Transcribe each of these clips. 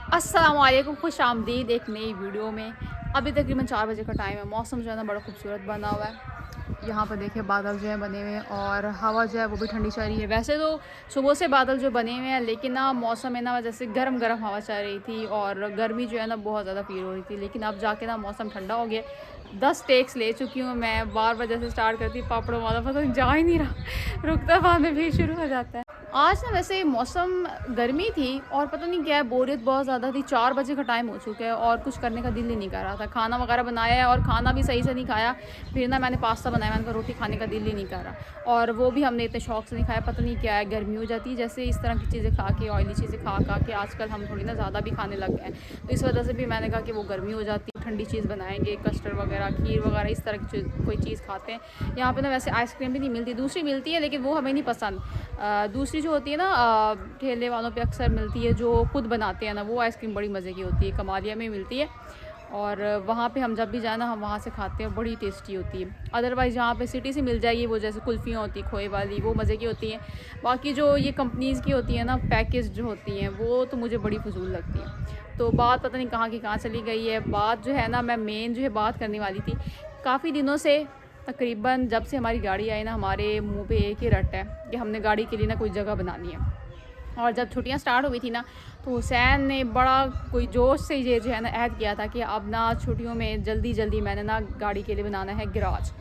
अस्सलाम वालेकुम, खुश आमदीद एक नई वीडियो में। अभी तकरीबन 4 बजे का टाइम है। मौसम जो है ना बड़ा खूबसूरत बना हुआ है। यहाँ पर देखिए बादल जो है बने हुए हैं और हवा जो है वो भी ठंडी चल रही है। वैसे तो सुबह से बादल जो बने हुए हैं, लेकिन ना मौसम है ना जैसे गर्म गर्म हवा चल रही थी और गर्मी जो है ना बहुत ज़्यादा फील हो रही थी। लेकिन अब जाके ना मौसम ठंडा हो गया। 10 टेक्स ले चुकी हूँ मैं। बार बार जैसे स्टार्ट करती पापड़ों वाला पता नहीं जा ही नहीं रहा रुकता बाद में भी शुरू हो जाता है। आज ना वैसे मौसम गर्मी थी और पता नहीं क्या है, बोरियत बहुत ज़्यादा थी। 4 बजे का टाइम हो चुका है और कुछ करने का दिल ही नहीं कर रहा था। खाना वगैरह बनाया है और खाना भी सही से नहीं खाया। फिर ना मैंने पास्ता बनाया, मैंने कहा रोटी खाने का दिल ही नहीं कर रहा और वो भी हमने इतने शौक से नहीं खाया। पता नहीं क्या है, गर्मी हो जाती है जैसे इस तरह की चीज़ें खा के, ऑयली चीज़ें खा के आजकल हम थोड़ी ना ज़्यादा भी खाने लग गए हैं। तो इस वजह से भी मैंने कहा कि वो गर्मी हो जाती है, ठंडी चीज़ बनाएंगे, कस्टर्ड वगैरह, खीर वगैरह इस तरह की कोई चीज़ खाते हैं। यहाँ पे ना वैसे आइसक्रीम भी नहीं मिलती, दूसरी मिलती है लेकिन वो हमें नहीं पसंद। दूसरी जो होती है ना ठेले वालों पे अक्सर मिलती है, जो खुद बनाते हैं ना, वो आइसक्रीम बड़ी मज़े की होती है, कमालिया में मिलती है। और वहाँ पे हम जब भी जाए ना हम वहाँ से खाते हैं, बड़ी टेस्टी होती है। अदरवाइज़ जहाँ पे सिटी से मिल जाएगी वो जैसे कुल्फ़ियाँ होती हैं खोए वाली, वो मज़े की होती हैं। बाकी जो ये कंपनीज़ की होती है ना, पैकेज जो होती हैं, वो तो मुझे बड़ी फजूल लगती हैं। तो बात पता नहीं कहाँ की कहाँ चली गई है। बात जो है ना, मैं मेन जो है बात करने वाली थी। काफ़ी दिनों से, तकरीबन जब से हमारी गाड़ी आई ना, हमारे मुंह पे एक ही रट है कि हमने गाड़ी के लिए ना कोई जगह बनानी है। और जब छुट्टियां स्टार्ट हुई थी ना, तो हुसैन ने बड़ा कोई जोश से ये जो है ना ऐड किया था कि अब ना छुट्टियों में जल्दी जल्दी मैंने ना गाड़ी के लिए बनाना है गैराज।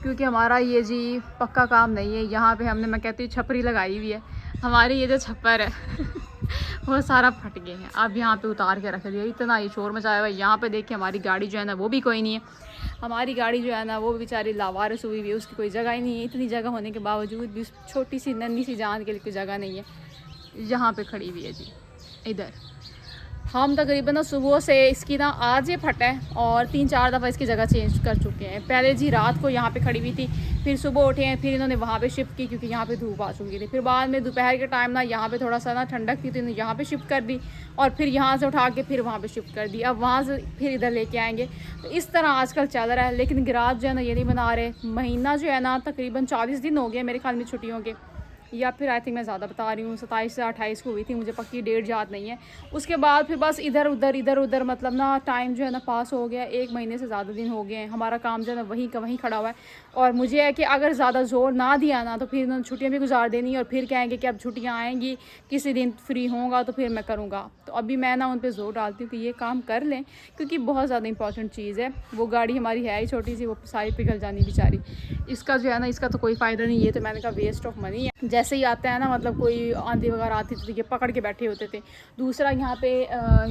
क्योंकि हमारा ये जी पक्का काम नहीं है। यहाँ पे हमने, मैं कहती हूँ, छपरी लगाई हुई है। हमारी ये जो छप्पर है वो सारा फट गए हैं। अब यहाँ पे उतार के रख दिया, इतना ही शोर मचाया हुआ है। यहाँ पे देखिए हमारी गाड़ी जो है ना वो भी कोई नहीं है। हमारी गाड़ी जो है ना वो बेचारी लावारिस हुई हुई है, उसकी कोई जगह ही नहीं है। इतनी जगह होने के बावजूद भी छोटी सी नन्ही सी जान के लिए कोई जगह नहीं है। यहाँ पे खड़ी हुई है जी इधर। हम तकरीबन ना सुबह से इसकी ना आज ये फटा है और 3-4 दफ़ा इसकी जगह चेंज कर चुके हैं। पहले जी रात को यहाँ पे खड़ी हुई थी, फिर सुबह उठे हैं, फिर इन्होंने वहाँ पे शिफ्ट की क्योंकि यहाँ पे धूप आ चुकी थी। फिर बाद में दोपहर के टाइम ना यहाँ पे थोड़ा सा ना ठंडक थी तो इन्होंने यहाँ पे शिफ्ट कर दी और फिर यहाँ से उठा के फिर वहाँ पे शिफ्ट कर दी। अब वहाँ से फिर इधर लेके आएंगे। तो इस तरह आजकल चल रहा है। लेकिन गैराज जो है ना ये नहीं बना रहे। महीना जो है ना तकरीबन 40 दिन हो गए मेरे ख्याल में छुट्टियों के, या फिर आई थिंक मैं ज़्यादा बता रही हूँ, 27 से 28 को हुई थी, मुझे पक्की डेट याद नहीं है। उसके बाद फिर बस इधर उधर मतलब ना टाइम जो है ना पास हो गया। 1 महीने से ज़्यादा दिन हो गए हैं। हमारा काम जो है ना वहीं का वहीं खड़ा हुआ है और मुझे है कि अगर ज़्यादा ज़ोर ना दिया ना तो फिर इन्होंने छुट्टियाँ भी गुजार देनी और फिर कहेंगे कि अब छुट्टियाँ आएँगी, किसी दिन फ्री होगा तो फिर मैं करूँगा। तो अभी मैं ना उन पर ज़ोर डालती हूँ कि ये काम कर लें क्योंकि बहुत ज़्यादा इंपॉर्टेंट चीज़ है। वो गाड़ी हमारी है ही छोटी सी, वो सारी पिघल जानी बेचारी। इसका जो है ना इसका तो कोई फ़ायदा नहीं है। तो मैंने कहा वेस्ट ऑफ मनी है। जैसे ही आता है ना, मतलब कोई आंधी वगैरह आती थी तो ये पकड़ के बैठे होते थे। दूसरा यहाँ पे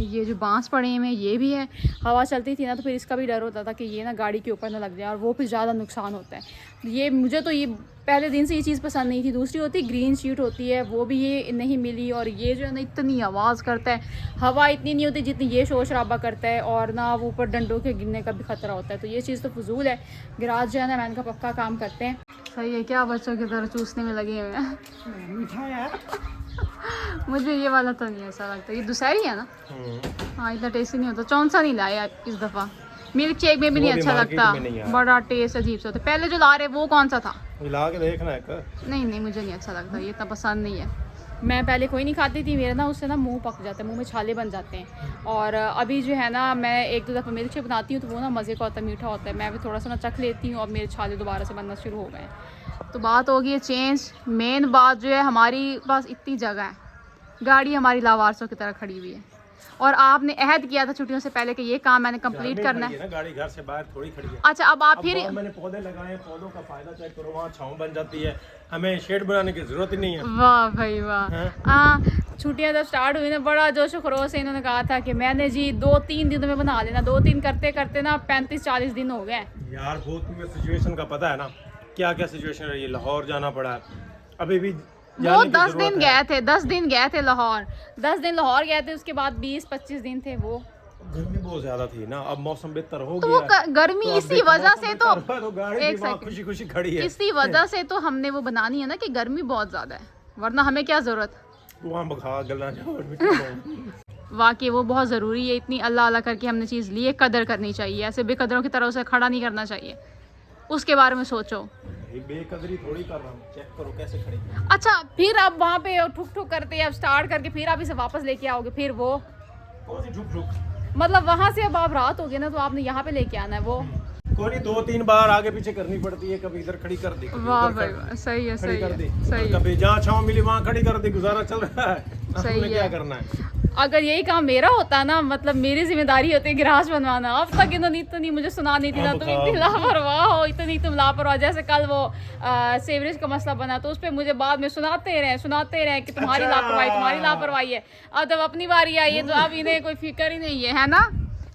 ये जो बांस पड़े हुए हैं ये भी है। हवा चलती थी ना तो फिर इसका भी डर होता था कि ये ना गाड़ी के ऊपर ना लग जाए और वो फिर ज़्यादा नुकसान होता है। ये मुझे तो ये पहले दिन से ये चीज़ पसंद नहीं थी। दूसरी होती ग्रीन शीट होती है, वो भी ये नहीं मिली। और ये जो है ना इतनी आवाज़ करता है, हवा इतनी नहीं होती जितनी ये शोर शराबा करता है और ना वो ऊपर डंडों के गिरने का भी ख़तरा होता है। तो ये चीज़ तो फजूल है। गैराज जो है ना मैंने कहा पक्का काम करते हैं। सही है, क्या बच्चों की तरह चूसने में लगे हुए हैं। मीठा यार। मुझे ये वाला तो नहीं ऐसा लगता। ये दुशहरी है ना? हाँ, इतना टेस्टी नहीं होता। कौन सा नहीं लाया इस दफ़ा? मिल्क शेक में भी नहीं अच्छा लगता, बड़ा टेस्ट अजीब सा होता। पहले जो ला रहे वो कौन सा था? ला के देखना एक। नहीं मुझे नहीं अच्छा लगता, ये इतना पसंद नहीं है। मैं पहले कोई नहीं खाती थी, मेरा ना उससे ना मुंह पक जाता है, मुंह में छाले बन जाते हैं। और अभी जो है ना मैं 1-2 दफ़ा मिल्क शेक बनाती हूँ तो वो ना मज़े का होता है, मीठा होता है। मैं भी थोड़ा सा ना चख लेती हूँ, अब मेरे छाले दोबारा से बनना शुरू हो गए हैं। तो बात हो गई है चेंज। मेन बात जो है, हमारी पास इतनी जगह है, गाड़ी हमारी लावारसों की तरह खड़ी हुई है और आपने अहद किया था छुट्टियों से पहले कि ये काम मैंने कंप्लीट करना है ना। गाड़ी घर से बाहर थोड़ी खड़ी है। अच्छा, अब आप फिर मैंने पौधे लगाए, पौधों का फायदा चेक करो, वहाँ छांव बन जाती है, हमें शेड बनाने की जरूरत ही नहीं है। वाह भाई वाह। छुट्टियां जब स्टार्ट हुई ना, बड़ा जोश खरोश से इन्होंने कहा था कि मैंने जी 2-3 दिनों में बना लेना। 2-3 करते करते ना 35-40 दिन हो गए यार। वो तुम्हें सिचुएशन का पता है ना, क्या क्या सिचुएशन रही है। लाहौर जाना पड़ा, अभी भी वो 10 दिन गए थे, 10 दिन गए थे लाहौर, 10 दिन लाहौर गए थे। उसके बाद 20-25 दिन थे वो। गर्मी बहुत ज्यादा थी ना, अब मौसम बेहतर हो तो गया। वो गर्मी तो इसी वजह से तो गाड़ी एक भी वहाँ सेकंड, खुशी खुशी खड़ी है। इसी वजह से तो हमने वो बनानी है ना कि गर्मी बहुत ज्यादा है, वरना हमें क्या जरूरत। वहाँ बखा गला वाकई वो बहुत ज़रूरी है। इतनी अल्लाह अल्लाह करके हमने चीज़ ली है, कदर करनी चाहिए। ऐसे बेकदरों की तरह उसे खड़ा नहीं करना चाहिए। उसके बारे में सोचो। बेकदरी थोड़ी कर रहा हूँ, चेक करो कैसे खड़ी। अच्छा, फिर अब वहाँ पे ठुक ठुक करते अब स्टार्ट करके फिर आप इसे वापस लेके आओगे, फिर वो कौन सी ठुक ठुक? मतलब वहाँ से अब आप रात हो गई ना तो आपने यहाँ पे लेके आना है वो। कोई नहीं, 2-3 बार आगे पीछे करनी पड़ती है, कभी इधर खड़ी कर दी, कभी वाह उधर भाई वाह, सही है खड़ी सही कर दी, है सही है कभी जहाँ छाँव मिली वहाँ खड़ी कर दी, गुजारा चल रहा है। सही हमने क्या है। करना है? अगर यही काम मेरा होता ना, मतलब मेरी जिम्मेदारी होती है गिराज बनवाना, अब तक इन्होंने इतनी मुझे सुना नहीं थी ना, तुम इतनी लापरवाह हो, इतनी तुम लापरवाह। जैसे कल वो सेवरेज का मसला बना तो उस पर मुझे बाद में सुनाते रहे कि तुम्हारी अच्छा। लापरवाही है। अब जब अपनी बारी आई है तो अब इन्हें कोई फिक्र ही नहीं है ना।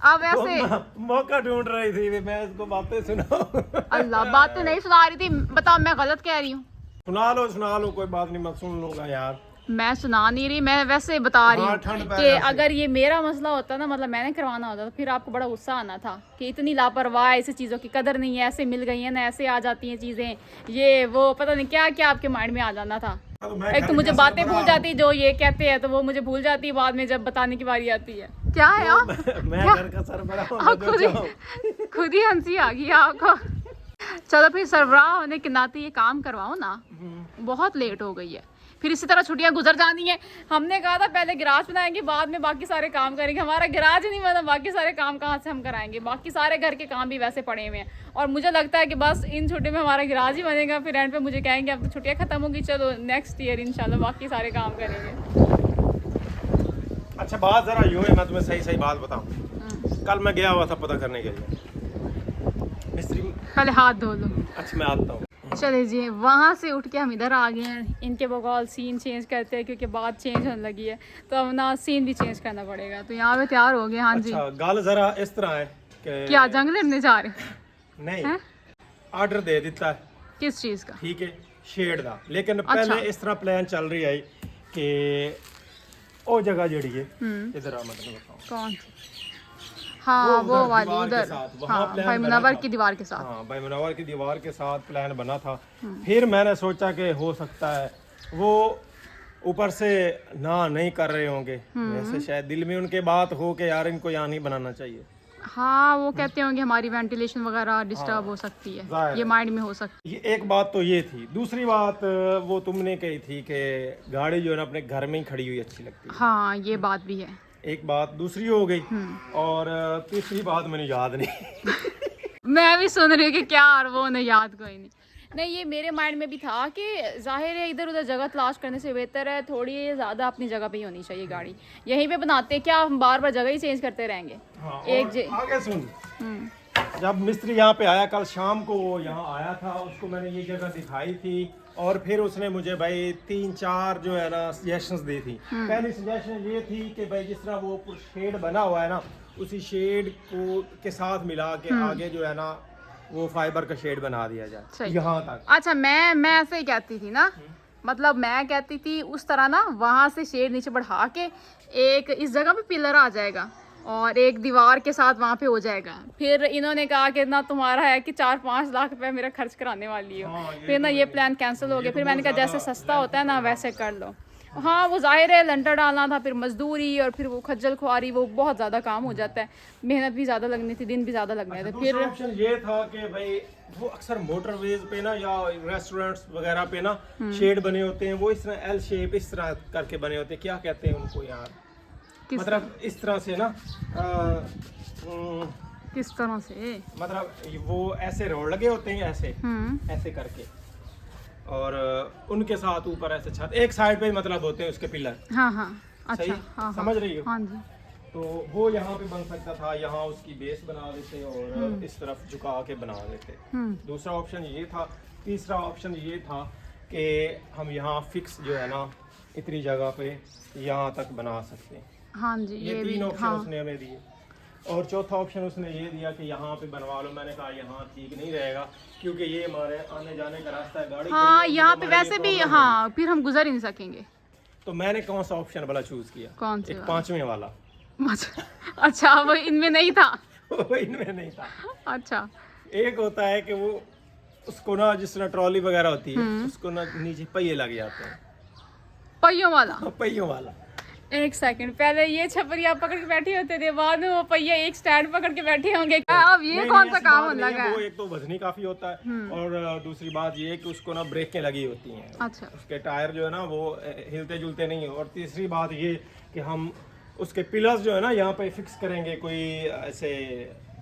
अब ऐसे मौका ढूंढ रही थी मैं, इसको बातें सुनाऊं। अल्लाह, बात तो नहीं सुना रही थी, बताओ मैं गलत कह रही हूँ? सुना लो, कोई बात नहीं, मैं सुन लूंगा यार। मैं सुना नहीं रही, मैं वैसे बता रही हाँ, हूँ ठंड पै कि रही थी। अगर ये मेरा मसला होता ना, मतलब मैंने करवाना होता तो फिर आपको बड़ा गुस्सा आना था कि इतनी लापरवाह, ऐसी चीज़ों की कदर नहीं है, ऐसे मिल गई है ना, ऐसे आ जाती हैं चीज़ें, ये वो पता नहीं क्या क्या आपके माइंड में आ जाना था। एक तो मुझे बातें भूल जाती जो ये कहते हैं, तो वो मुझे भूल जाती है बाद में जब बताने की बारी आती है। क्या है आप? मैं घर का सरबराह हूं, आप खुद ही हंसी आ गई आपको। चलो फिर सरबराह होने के नाते ये काम करवाओ ना, बहुत लेट हो गई है, फिर इसी तरह छुट्टियां गुजर जानी है। हमने कहा था पहले गिराज बनाएंगे, बाद में बाकी सारे काम करेंगे, हमारा गिराज ही नहीं बना, बाकी सारे काम कहाँ से हम कराएंगे? बाकी सारे घर के काम भी वैसे पड़े हुए हैं और मुझे लगता है कि बस इन छुट्टियों में हमारा गिराज ही बनेगा। फिर एंड पे मुझे कहेंगे अब तो छुट्टियां खत्म होगी, चलो नेक्स्ट ईयर इंशाल्लाह बाकी सारे काम करेंगे। अच्छा बात जरा यूं है, मैं तुम्हें सही बात बताऊं। कल मैं गया हुआ था पता करने के लिए मिस्त्री। पहले हाथ धो लो। अच्छा मैं आता हूँ। चले जी, वहाँ से उठ के हम इधर आ गए हैं, इनके बगौल सीन चेंज करते हैं क्योंकि बात चेंज होने लगी है, तो अब ना सीन भी चेंज करना पड़ेगा। तो यहाँ पे तैयार हो गए। हाँ जी। अच्छा गल जरा इस तरह है कि क्या जंग लड़ने जा रहे हैं? नहीं, ऑर्डर दे दिता है, किस चीज़ का? ठीक है, शेड का, लेकिन अच्छा। पहले इस तरह प्लान चल रही है कि वो जगह जड़ी है इधर आ, मतलब बताऊं कौन सी? हाँ वो वाली दीवार के उधर, साथ, वहाँ हाँ प्लान भाई बना मुनव्वर था। की दीवार के साथ। हाँ भाई मुनव्वर की दीवार के साथ प्लान बना था। फिर मैंने सोचा कि हो सकता है वो ऊपर से ना नहीं कर रहे होंगे, वैसे शायद दिल में उनके बात हो कि यार इनको यहाँ नहीं बनाना चाहिए। हाँ वो कहते होंगे हमारी वेंटिलेशन वगैरह डिस्टर्ब हो सकती है, जाहिर ये है। माइंड में हो सकती ये एक बात तो ये थी। दूसरी बात वो तुमने कही थी कि गाड़ी जो है ना अपने घर में ही खड़ी हुई अच्छी लगती है। है। हाँ ये बात भी है। एक बात दूसरी हो गई, और तीसरी बात मैंने याद नहीं। मैं भी सुन रही हूँ कि क्या, और वो नहीं याद कोई नहीं, ये मेरे माइंड में भी था कि जाहिर है इधर उधर जगह तलाश करने से बेहतर है थोड़ी ज़्यादा अपनी जगह पे ही होनी चाहिए गाड़ी। यहीं पे बनाते क्या हम बार बार जगह ही चेंज करते रहेंगे। हाँ, एक आगे सुन, जब मिस्त्री यहाँ पे आया कल शाम को, वो यहाँ आया था, उसको मैंने ये जगह दिखाई थी और फिर उसने मुझे भाई 3-4 जो है ना सजेशंस दी थी। पहली सजेशन ये थी कि भाई जिस तरह वो शेड बना हुआ है ना, उसी शेड को के साथ मिला के आगे जो है ना वो फाइबर का शेड बना दिया जाए यहाँ तक। अच्छा मैं ऐसे ही कहती थी ना, मतलब मैं कहती थी उस तरह ना, वहाँ से शेड नीचे बढ़ा के एक इस जगह पे पिलर आ जाएगा और एक दीवार के साथ वहाँ पे हो जाएगा। फिर इन्होंने कहा कि ना तुम्हारा है कि 4-5 लाख रुपए मेरा खर्च कराने वाली हो। फिर ना ये प्लान कैंसिल हो गया। फिर मैंने कहा जैसे सस्ता होता है ना वैसे कर लो। हाँ वो जाहिर है लंटर डालना था, फिर मजदूरी और फिर वो खज्जल खुआरी, वो बहुत ज़्यादा काम हो जाता है, मेहनत भी ज़्यादा लगनी थी, दिन भी ज़्यादा लगने थे। फिर ऑप्शन ये था कि भाई वो अक्सर मोटरवेज पे ना या रेस्टोरेंट्स वगैरह पे ना शेड बने होते हैं, वो इस तरह एल शेप इस तरह करके बने होते हैं, क्या कहते हैं उनको यार, मतलब इस तरह से ना किस तरह से, मतलब वो ऐसे रोड लगे होते हैं ऐसे ऐसे करके, और उनके साथ ऊपर ऐसे छत एक साइड पे मतलब होते हैं उसके पिलर। हाँ हाँ अच्छा सही, हाँ, समझ रही हो? हाँ जी। तो वो यहाँ पे बन सकता था, यहाँ उसकी बेस बना देते और इस तरफ झुका के बना देते। दूसरा ऑप्शन ये था। तीसरा ऑप्शन ये था कि हम यहाँ फिक्स जो है ना इतनी जगह पे यहाँ तक बना सकते हैं। हाँ जी ये 3 ऑप्शन उसने हमें दिए, और चौथा ऑप्शन उसने ये दिया कि यहाँ पे बनवा लो। मैंने कहा यहाँ ठीक नहीं रहेगा क्योंकि ये हमारे आने जाने का रास्ता है, गाड़ी हाँ यहाँ पे वैसे भी, हाँ फिर हम गुजर ही नहीं सकेंगे। तो मैंने कौन सा ऑप्शन वाला चूज किया? कौन सा? एक 5वें वाला। अच्छा वो इनमें नहीं था? वो इनमें नहीं था। अच्छा एक होता है कि वो उसको ना जिस तरह ट्रॉली वगैरह होती है उसको ना नीचे पहिए लग जाते हैं, पहियों वाला। पहियों वाला। एक सेकंड, पहले ये छपरिया पकड़ के बैठे होते थे, बाद में वो पहिया एक स्टैंड पकड़ के बैठे होंगे। अब ये कौन सा काम होने लगा है? वो एक तो वजनी काफी होता है और दूसरी बात ये है कि उसको ना ब्रेकें लगी होती हैं। अच्छा। उसके टायर जो है ना वो हिलते जुलते नहीं है। और तीसरी बात ये कि हम उसके पिलर्स जो है ना यहाँ पे फिक्स करेंगे, कोई ऐसे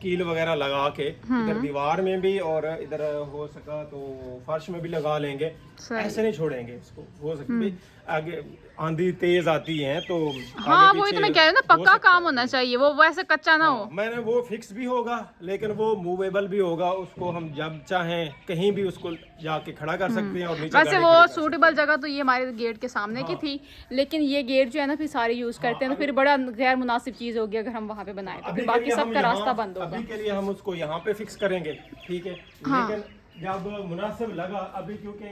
कील वगैरह लगा के इधर दीवार में भी और इधर हो सका तो फर्श में भी लगा लेंगे। ऐसे नहीं छोड़ेंगे इसको, हो सकती आगे आंधी तेज आती है तो हाँ वही तो मैं कह रही हूँ ना, पक्का काम होना चाहिए, वो वैसे कच्चा ना हो। मैंने वो फिक्स भी होगा लेकिन वो मूवेबल भी होगा, उसको हम जब चाहें कहीं भी उसको जाके खड़ा कर सकते हैं और नीचे वैसे वो सूटेबल जगह तो ये हमारे गेट के सामने की थी, लेकिन ये गेट जो है ना फिर सारे यूज करते हैं तो फिर बड़ा गैर मुनासिब चीज होगी अगर हम वहाँ पे बनाए तो फिर बाकी सबका रास्ता बंद होगा। अभी के लिए हम उसको यहाँ पे फिक्स करेंगे, ठीक है। लेकिन जब मुनासिब लगा, अभी क्योंकि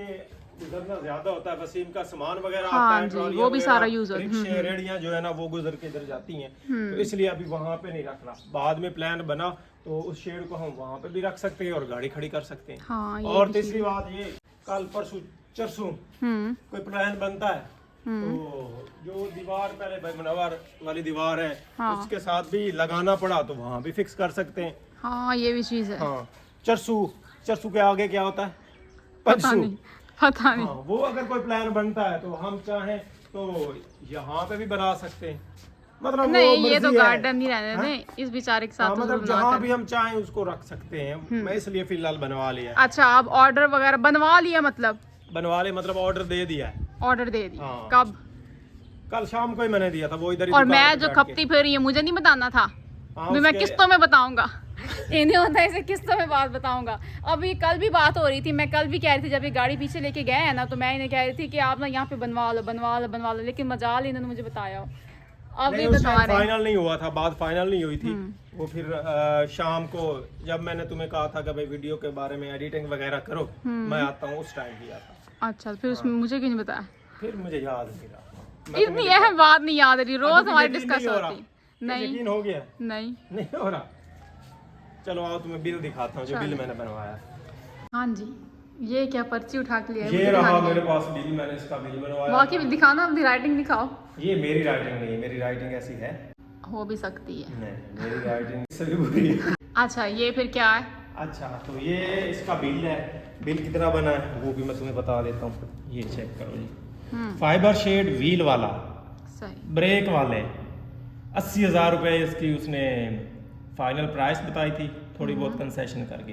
गुजरना ज्यादा होता है, वसीम का सामान वगैरह आता है, ट्रॉलियां वो भी वगैरह, सारा यूज होता है, रिक्शे रेडियां जो है ना वो गुजर के इधर जाती हैं, तो इसलिए अभी वहाँ पे नहीं रखना। बाद में प्लान बना तो उस शेड को हम वहाँ पे भी रख सकते हैं और गाड़ी खड़ी कर सकते हैं। हाँ, और तीसरी बात ये, कल परसों चरसों कोई प्लान बनता है तो जो दीवार पहले भाई मुनव्वर वाली दीवार है उसके साथ भी लगाना पड़ा तो वहाँ भी फिक्स कर सकते हैं। हाँ ये भी चीज है। हाँ, चरसू के आगे क्या होता है, पंचसू, पता नहीं। हाँ, वो अगर कोई प्लान बनता है तो हम चाहें तो यहाँ पे भी बना सकते हैं, मतलब नहीं वो ये तो मर्जी है। गार्डन नहीं रहने दें, इस बेचारे के साथ तो मतलब जुल्म ना जहाँ करें। भी हम चाहें उसको रख सकते हैं। मैं इसलिए फिलहाल बनवा लिया। अच्छा आप ऑर्डर वगैरह बनवा लिया, मतलब बनवा ले मतलब ऑर्डर दे दिया है। ऑर्डर दे दी हाँ। कब? कल शाम को ही मैंने दिया था, वो इधर ही और दुकान मैं पे जो बैठ खपती फिर ये मुझे नहीं बताना था, हाँ, मैं उसके- किस्तों में बताऊंगा। इन्हें होता है इसे किस्तों में बात बताऊंगा। अभी कल भी बात हो रही थी, मैं कल भी कह रही थी जब ये गाड़ी पीछे लेके गए हैं ना तो मैं इन्हें कह रही थी कि आप ना यहाँ पे बनवा लो, लेकिन मजाल इन्होंने मुझे बताया हो। अब नहीं, ये उस बता टाइम रहे हैं। फाइनल नहीं हुआ था, बात फाइनल नहीं हुई थी। वो फिर शाम को जब मैंने तुम्हें कहा था कि भाई वीडियो के बारे में एडिटिंग वगैरह करो, मैं आता हूँ, उस टाइम किया था। अच्छा फिर उसमें मुझे क्यों नहीं बताया? फिर मुझे याद नहीं रहा, इतनी अहम बात नहीं याद रही, रोज अभी हमारी यकीन डिस्कस नहीं हो रहा। होती। नहीं यकीन हो गया? नहीं। नहीं हो रहा। चलो आओ तुम्हें बिल दिखाता हूँ, जो बिल मैंने बनवाया। हाँ जी, ये क्या पर्ची उठा के लिया है? ये मुझे रहा दिखानी है। मेरे पास बिल, मैंने इसका बिल बनवाया। बाकी भी दिखाना, अपनी राइटिंग दिखाओ। ये मेरी राइटिंग नहीं है, मेरी राइटिंग ऐसी है हो भी सकती है। नहीं, मेरी राइटिंग इससे भी बुरी है। अच्छा ये फिर क्या है? अच्छा तो ये इसका बिल है, बिल कितना बना है वो भी मैं तुम्हें बता देता हूँ। ये चेक करो जी, फाइबर शेड व्हील वाला, सही, ब्रेक वाले 80,000 रुपये इसकी उसने फाइनल प्राइस बताई थी, थोड़ी बहुत कंसेशन करके।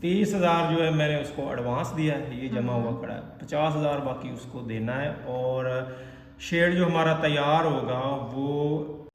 30,000 जो है मैंने उसको एडवांस दिया है, ये जमा हुआ खड़ा है। 50,000 बाकी उसको देना है। और शेड जो हमारा तैयार होगा वो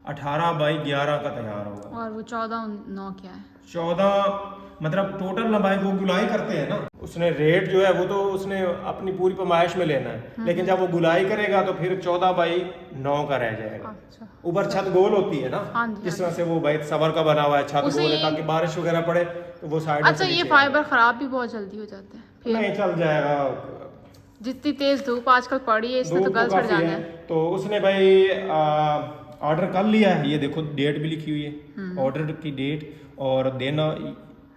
18x11 का तैयार होगा। और वो 14/9 क्या है? 14 मतलब टोटल लंबाई वो गुलाई करते हैं ना, उसने रेट जो है वो तो उसने अपनी पूरी पैमाइश में लेना है, लेकिन जब वो गुलाई करेगा तो फिर 14x9 का रह जाएगा। अच्छा ऊपर छत गोल होती है ना, हाँ जी, जिस तरह से वो भाई सबर का बना हुआ है, छत गोल है ताकि बारिश वगैरह पड़े तो वो साइड। अच्छा ये फाइबर खराब भी बहुत जल्दी हो जाते हैं फिर? नहीं चल जाएगा, जितनी तेज धूप आजकल पड़ी है इससे तो धूप गल तो छड़ काफी जाना है। है। तो उसने भाई ऑर्डर कर लिया है, ये देखो डेट भी लिखी हुई है, ऑर्डर की डेट, और देना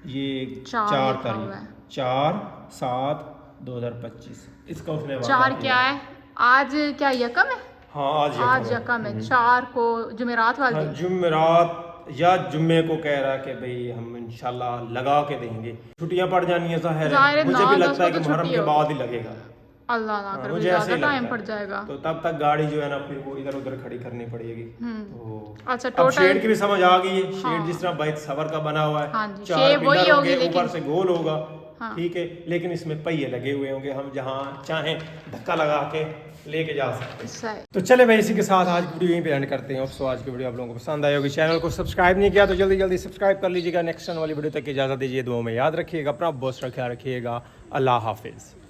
ये 4 तारीख 4/7/2025 इसका उसने वादा 4 किया। क्या है आज? क्या यकम है? हाँ आज यकम है। 4 को जुमेरात वाले हाँ, दिन। जुमेरात या जुम्मे को कह रहा कि भाई हम इंशाल्लाह लगा के देंगे। छुट्टियां पड़ जानी है ज़ाहिर ज़ाहिर है, मुझे भी 9-10 लगता है को कि तो मुहर्रम छुट्टी के होगी। बाद ही लगेगा। अल्लाह ना करे मुझे ऐसे ज्यादा ही टाइम लगता पड़ है। जाएगा। तो तब तक गाड़ी जो है ना फिर वो इधर उधर खड़ी करनी पड़ेगी। तो अच्छा अब टोटल शेड की भी समझ आ गई है, शेड जिस तरह बैत सबर का बना हुआ है, हाँ जी, 4 शेप वही पिलर होगी होंगे, लेकिन- ऊपर से गोल होगा, हाँ। ठीक है, लेकिन इसमें पहिए लगे हुए होंगे, हम जहाँ चाहें धक्का लगा के लेके जा सकते हैं। सही। तो चले भाई इसी के साथ आज की वीडियो यहीं पे एंड करते हैं। सो आज की वीडियो आप लोगों को पसंद आई होगी, चैनल को सब्सक्राइब नहीं किया तो जल्दी जल्दी सब्सक्राइब कर लीजिएगा। नेक्स्ट वाली वीडियो तक इजाज़त दीजिए, दुआ में याद रखिएगा, अपना बहुत ख्याल रखिएगा। अल्लाह हाफिज़।